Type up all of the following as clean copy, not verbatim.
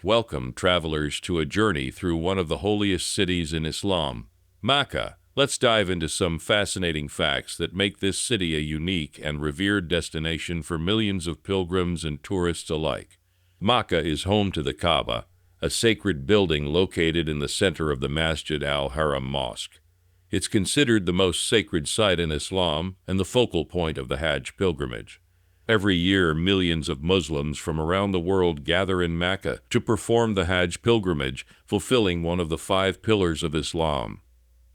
Welcome, travelers, to a journey through one of the holiest cities in Islam, Makkah. Let's dive into some fascinating facts that make this city a unique and revered destination for millions of pilgrims and tourists alike. Makkah is home to the Kaaba, a sacred building located in the center of the Masjid Al Haram mosque. It's considered the most sacred site in Islam and the focal point of the Hajj pilgrimage. Every year, millions of Muslims from around the world gather in Mecca to perform the Hajj pilgrimage, fulfilling one of the 5 pillars of Islam.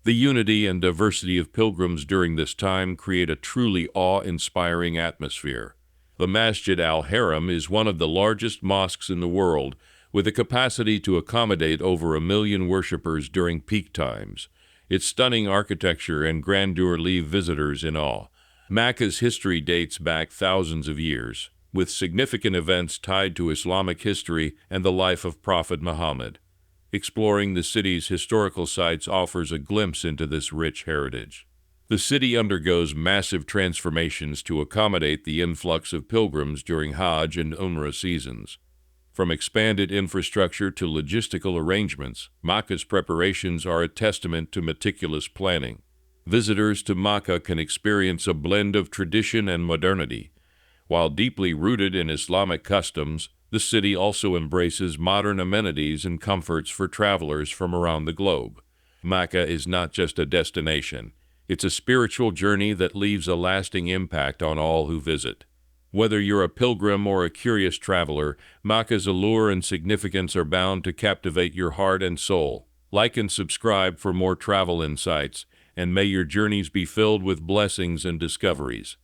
The unity and diversity of pilgrims during this time create a truly awe-inspiring atmosphere. The Masjid Al Haram is one of the largest mosques in the world, with a capacity to accommodate over 1 million worshippers during peak times. Its stunning architecture and grandeur leave visitors in awe. Makkah's history dates back thousands of years, with significant events tied to Islamic history and the life of Prophet Muhammad. Exploring the city's historical sites offers a glimpse into this rich heritage. The city undergoes massive transformations to accommodate the influx of pilgrims during Hajj and Umrah seasons. From expanded infrastructure to logistical arrangements, Makkah's preparations are a testament to meticulous planning. Visitors to Makkah can experience a blend of tradition and modernity. While deeply rooted in Islamic customs, the city also embraces modern amenities and comforts for travelers from around the globe. Makkah is not just a destination. It's a spiritual journey that leaves a lasting impact on all who visit. Whether you're a pilgrim or a curious traveler, Makkah's allure and significance are bound to captivate your heart and soul. Like and subscribe for more travel insights, and may your journeys be filled with blessings and discoveries.